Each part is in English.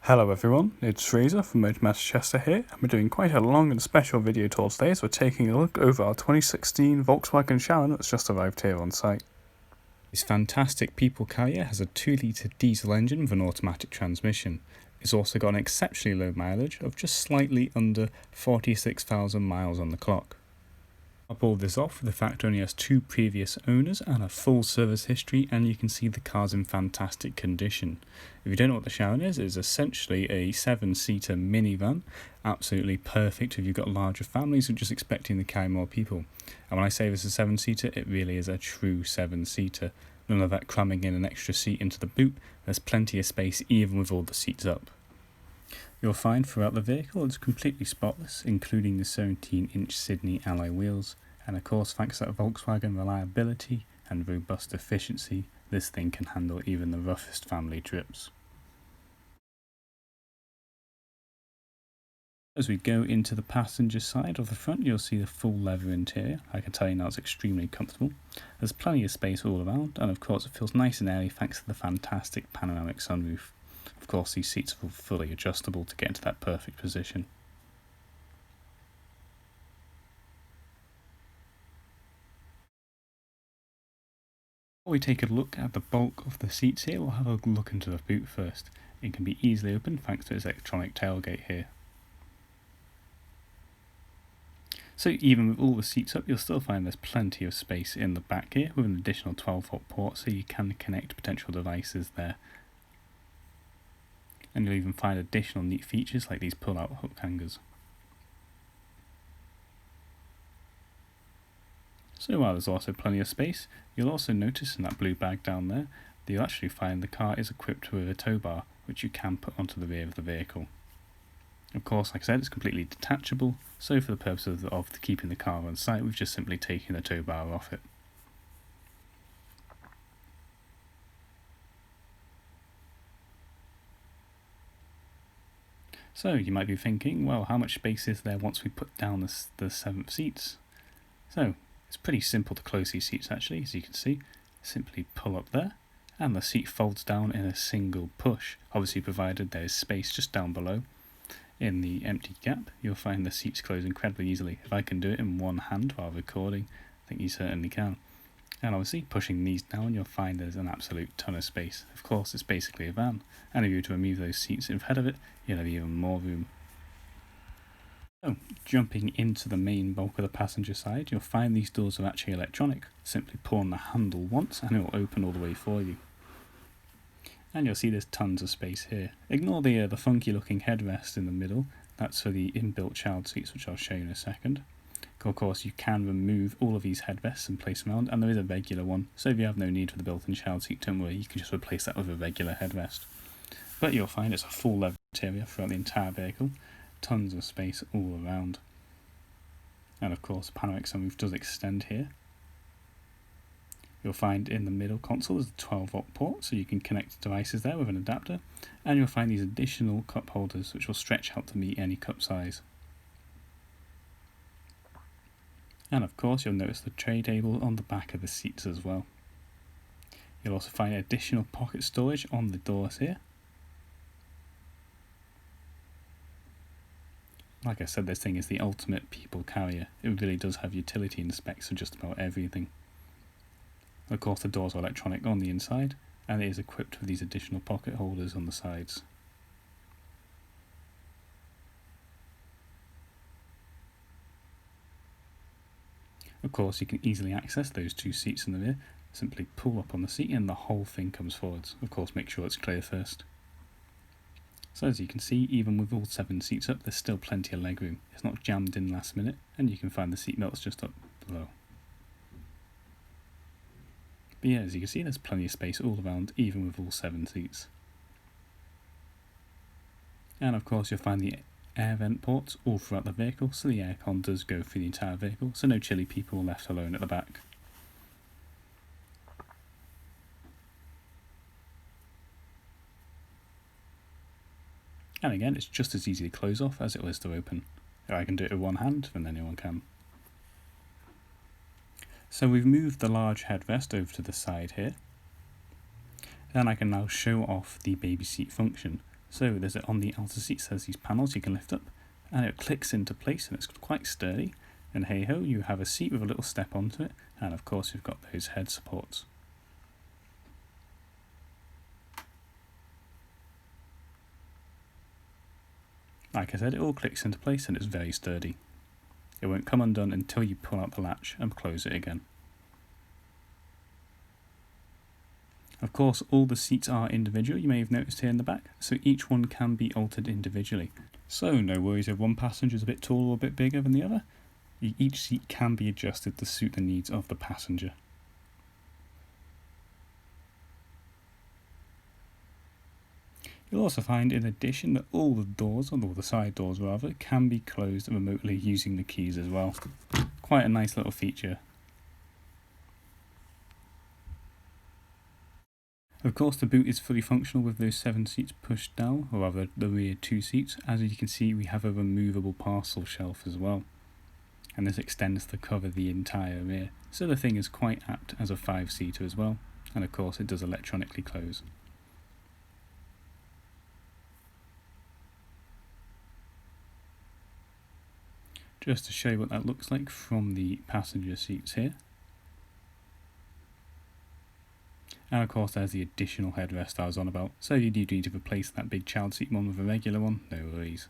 Hello everyone, it's Fraser from Manchester here, and we're doing quite a long and special video tour today as we're taking a look over our 2016 Volkswagen Sharan that's just arrived here on site. This fantastic people carrier has a 2-litre diesel engine with an automatic transmission. It's also got an exceptionally low mileage of just slightly under 46,000 miles on the clock. I pulled this off with the fact it only has 2 previous owners and a full service history, and you can see the car's in fantastic condition. If you don't know what the Sharan is, it's essentially a 7-seater minivan, absolutely perfect if you've got larger families who are just expecting to carry more people. And when I say this is a 7-seater, it really is a true 7-seater. None of that cramming in an extra seat into the boot. There's plenty of space even with all the seats up. You'll find throughout the vehicle it's completely spotless, including the 17-inch Sydney alloy wheels, and of course thanks to that Volkswagen reliability and robust efficiency, this thing can handle even the roughest family trips. As we go into the passenger side of the front, you'll see the full leather interior. I can tell you now it's extremely comfortable. There's plenty of space all around, and of course it feels nice and airy thanks to the fantastic panoramic sunroof. Of course, these seats are fully adjustable to get into that perfect position. Before we take a look at the bulk of the seats here, we'll have a look into the boot first. It can be easily opened thanks to its electronic tailgate here. So even with all the seats up, you'll still find there's plenty of space in the back here with an additional 12-volt port, so you can connect potential devices there. And you'll even find additional neat features like these pull-out hook hangers. So while there's also plenty of space, you'll also notice in that blue bag down there that you'll actually find the car is equipped with a tow bar which you can put onto the rear of the vehicle. Of course, like I said, it's completely detachable, so for the purposes of keeping the car on site, we've just simply taken the tow bar off it. So you might be thinking, well, how much space is there once we put down the 7th seats? So it's pretty simple to close these seats actually, as you can see. Simply pull up there, and the seat folds down in a single push, obviously provided there is space just down below. In the empty gap, you'll find the seats close incredibly easily. If I can do it in one hand while recording, I think you certainly can. And obviously, pushing these down, you'll find there's an absolute ton of space. Of course, it's basically a van, and if you were to remove those seats ahead of it, you'll have even more room. So, jumping into the main bulk of the passenger side, you'll find these doors are actually electronic. Simply pull on the handle once, and it will open all the way for you. And you'll see there's tons of space here. Ignore the funky looking headrest in the middle. That's for the inbuilt child seats, which I'll show you in a second. Of course, you can remove all of these headrests and place them around, and there is a regular one, so if you have no need for the built-in child seat, don't worry, you can just replace that with a regular headrest. But you'll find it's a full leather interior throughout the entire vehicle, tons of space all around. And of course, the panoramic sunroof does extend here. You'll find in the middle console is a 12-volt port, so you can connect devices there with an adapter, and you'll find these additional cup holders which will stretch out to meet any cup size. And of course, you'll notice the tray table on the back of the seats as well. You'll also find additional pocket storage on the doors here. Like I said, this thing is the ultimate people carrier. It really does have utility and specs for just about everything. Of course, the doors are electronic on the inside, and it is equipped with these additional pocket holders on the sides. Of course, you can easily access those 2 seats in the rear. Simply pull up on the seat and the whole thing comes forwards. Of course, make sure it's clear first. So as you can see, even with all 7 seats up, there's still plenty of legroom. It's not jammed in last minute, and you can find the seat belts just up below. But yeah, as you can see, there's plenty of space all around, even with all 7 seats. And of course, you'll find the air vent ports all throughout the vehicle, so the aircon does go through the entire vehicle, so no chilly people left alone at the back. And again, it's just as easy to close off as it was to open. If I can do it with one hand, then anyone can. So we've moved the large headrest over to the side here. Then I can now show off the baby seat function. So there's on the outer seats, there's these panels you can lift up, and it clicks into place, and it's quite sturdy. And hey ho, you have a seat with a little step onto it, and of course you've got those head supports. Like I said, it all clicks into place and it's very sturdy. It won't come undone until you pull out the latch and close it again. Of course, all the seats are individual, you may have noticed here in the back, so each one can be altered individually. So no worries if one passenger is a bit taller or a bit bigger than the other. Each seat can be adjusted to suit the needs of the passenger. You'll also find in addition that all the doors, or the side doors rather, can be closed remotely using the keys as well. Quite a nice little feature. Of course the boot is fully functional with those 7 seats pushed down, or rather the rear 2 seats. As you can see, we have a removable parcel shelf as well. And this extends to cover the entire rear. So the thing is quite apt as a 5-seater as well. And of course it does electronically close. Just to show you what that looks like from the passenger seats here. And of course there's the additional headrest I was on about, so you do need to replace that big child seat one with a regular one, no worries.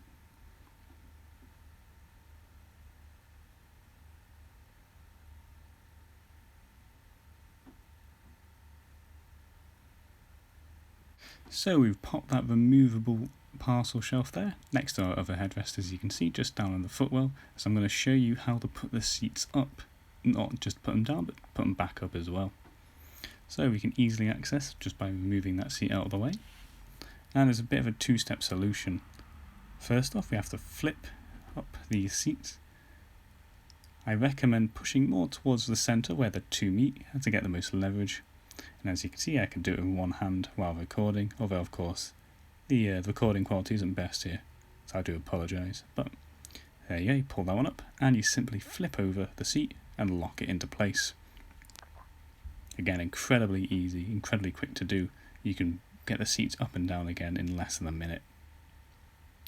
So we've popped that removable parcel shelf there, next to our other headrest as you can see, just down on the footwell. So I'm going to show you how to put the seats up, not just put them down, but put them back up as well. So we can easily access just by removing that seat out of the way. And there's a bit of a 2-step solution. First off, we have to flip up these seats. I recommend pushing more towards the centre where the 2 meet to get the most leverage. And as you can see, I can do it with one hand while recording, although of course the recording quality isn't best here, so I do apologise. But there you go, you pull that one up and you simply flip over the seat and lock it into place. Again, incredibly easy, incredibly quick to do. You can get the seats up and down again in less than a minute.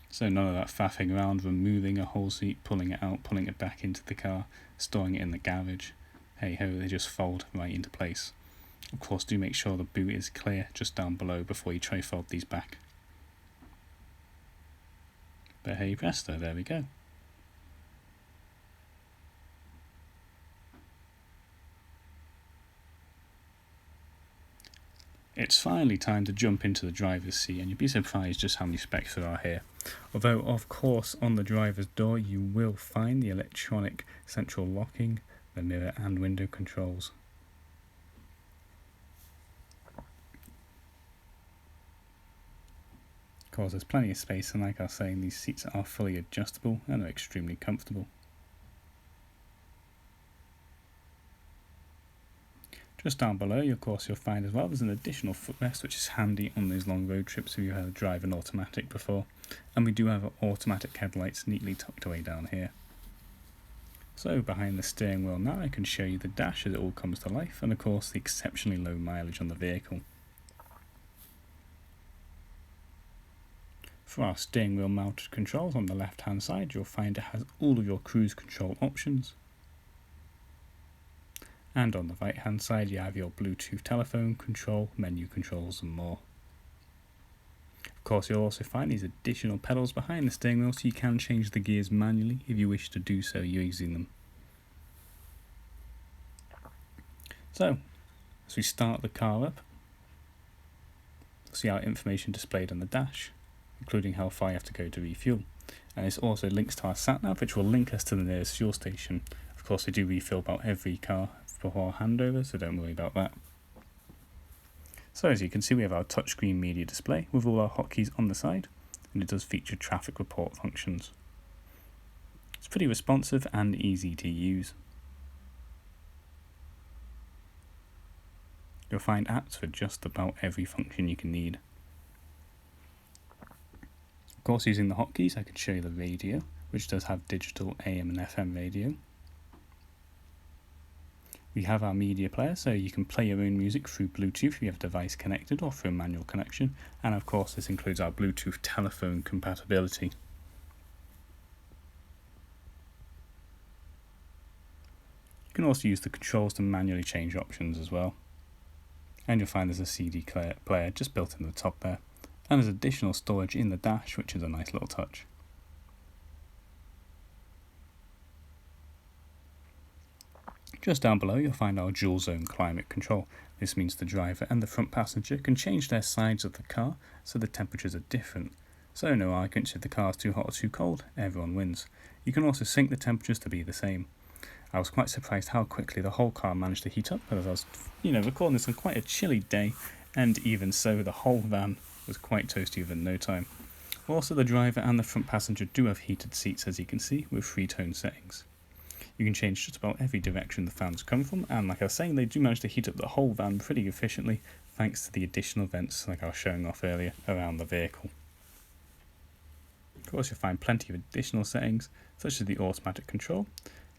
So none of that faffing around, removing a whole seat, pulling it out, pulling it back into the car, storing it in the garage. Hey ho, they just fold right into place. Of course, do make sure the boot is clear just down below before you tray fold these back. But hey presto, there we go. It's finally time to jump into the driver's seat, and you'd be surprised just how many specs there are here. Although of course on the driver's door you will find the electronic central locking, the mirror and window controls. Of course there's plenty of space, and like I was saying, these seats are fully adjustable and are extremely comfortable. Just down below, of course, you'll find as well there's an additional footrest, which is handy on those long road trips if you had to drive an automatic before. And we do have automatic headlights neatly tucked away down here. So behind the steering wheel now, I can show you the dash as it all comes to life, and of course the exceptionally low mileage on the vehicle. For our steering wheel mounted controls on the left hand side, you'll find it has all of your cruise control options. And on the right hand side you have your Bluetooth telephone control, menu controls and more. Of course you'll also find these additional pedals behind the steering wheel, so you can change the gears manually if you wish to do so using them. So, as we start the car up, you'll see our information displayed on the dash, including how far you have to go to refuel. And this also links to our sat-nav, which will link us to the nearest fuel station. Of course we do refill about every car before handover, so don't worry about that. So as you can see, we have our touchscreen media display with all our hotkeys on the side, and it does feature traffic report functions. It's pretty responsive and easy to use. You'll find apps for just about every function you can need. Of course, using the hotkeys I can show you the radio, which does have digital AM and FM radio. We have our media player, so you can play your own music through Bluetooth if you have a device connected or through a manual connection, and of course this includes our Bluetooth telephone compatibility. You can also use the controls to manually change options as well. And you'll find there's a CD player just built in the top there, and there's additional storage in the dash, which is a nice little touch. Just down below you'll find our dual zone climate control. This means the driver and the front passenger can change their sides of the car so the temperatures are different. So no arguments if the car is too hot or too cold, everyone wins. You can also sync the temperatures to be the same. I was quite surprised how quickly the whole car managed to heat up, as I was recording this on quite a chilly day, and even so the whole van was quite toasty within no time. Also the driver and the front passenger do have heated seats, as you can see, with 3-tone settings. You can change just about every direction the fans come from, and like I was saying, they do manage to heat up the whole van pretty efficiently thanks to the additional vents like I was showing off earlier around the vehicle. Of course you'll find plenty of additional settings such as the automatic control.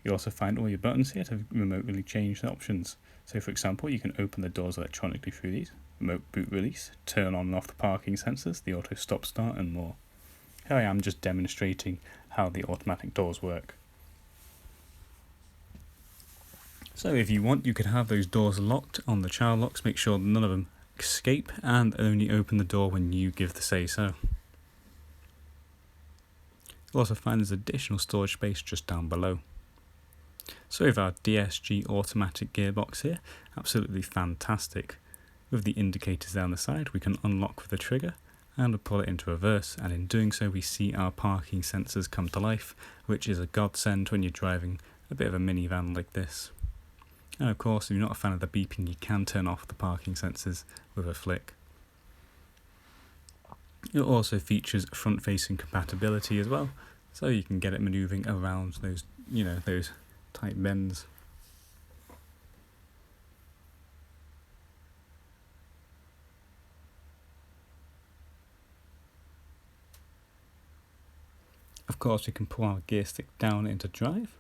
You'll also find all your buttons here to remotely change the options. So for example, you can open the doors electronically through these, remote boot release, turn on and off the parking sensors, the auto stop start and more. Here I am just demonstrating how the automatic doors work. So if you want, you could have those doors locked on the child locks, make sure none of them escape, and only open the door when you give the say so. You'll also find there's additional storage space just down below. So with our DSG automatic gearbox here, absolutely fantastic. With the indicators down the side, we can unlock with the trigger and pull it into reverse, and in doing so we see our parking sensors come to life, which is a godsend when you're driving a bit of a minivan like this. And of course, if you're not a fan of the beeping, you can turn off the parking sensors with a flick. It also features front-facing compatibility as well, so you can get it manoeuvring around those tight bends. Of course, we can pull our gear stick down into drive.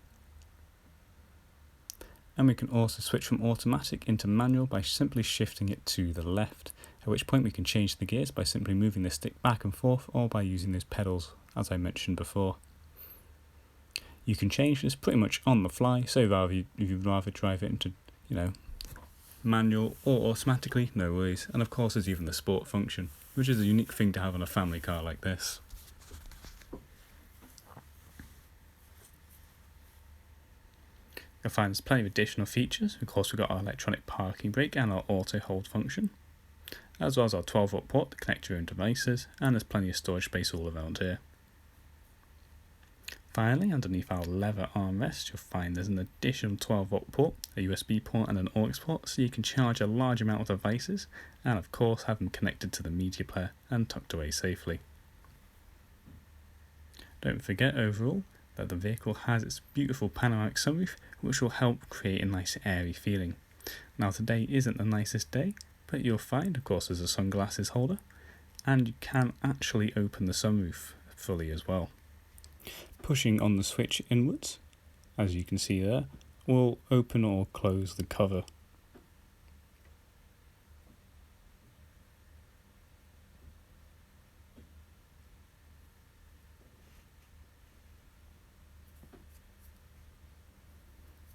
And we can also switch from automatic into manual by simply shifting it to the left, at which point we can change the gears by simply moving the stick back and forth or by using those pedals, as I mentioned before. You can change this pretty much on the fly, so if you'd rather drive it into, manual or automatically, no worries. And of course there's even the sport function, which is a unique thing to have on a family car like this. You'll find there's plenty of additional features. Of course we've got our electronic parking brake and our auto hold function, as well as our 12-volt port to connect your own devices, and there's plenty of storage space all around here. Finally, underneath our leather armrest, you'll find there's an additional 12-volt port, a USB port and an aux port, so you can charge a large amount of devices, and of course have them connected to the media player and tucked away safely. Don't forget overall that the vehicle has its beautiful panoramic sunroof, which will help create a nice airy feeling. Now today isn't the nicest day, but you'll find, of course, there's a sunglasses holder, and you can actually open the sunroof fully as well. Pushing on the switch inwards, as you can see there, will open or close the cover.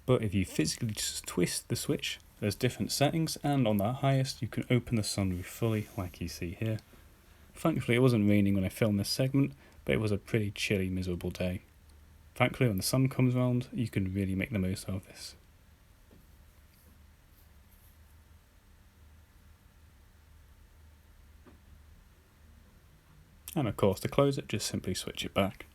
But if you physically just twist the switch, there's different settings, and on the highest you can open the sunroof fully like you see here. Thankfully it wasn't raining when I filmed this segment, but it was a pretty chilly, miserable day. Thankfully when the sun comes around you can really make the most of this. And of course to close it, just simply switch it back.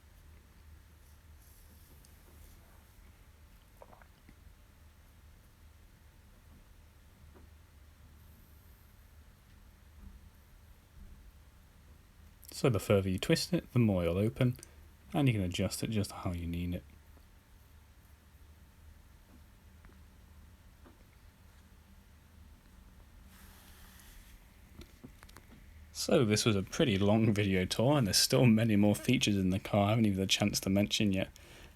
So the further you twist it, the more it'll open, and you can adjust it just how you need it. So this was a pretty long video tour, and there's still many more features in the car I haven't even had a chance to mention yet.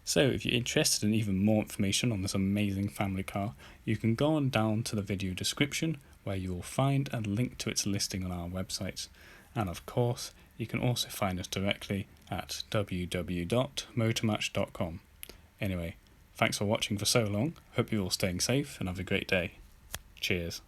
So if you're interested in even more information on this amazing family car, you can go on down to the video description where you will find a link to its listing on our website. And of course, you can also find us directly at www.motormatch.com. Anyway, thanks for watching for so long. Hope you're all staying safe and have a great day. Cheers.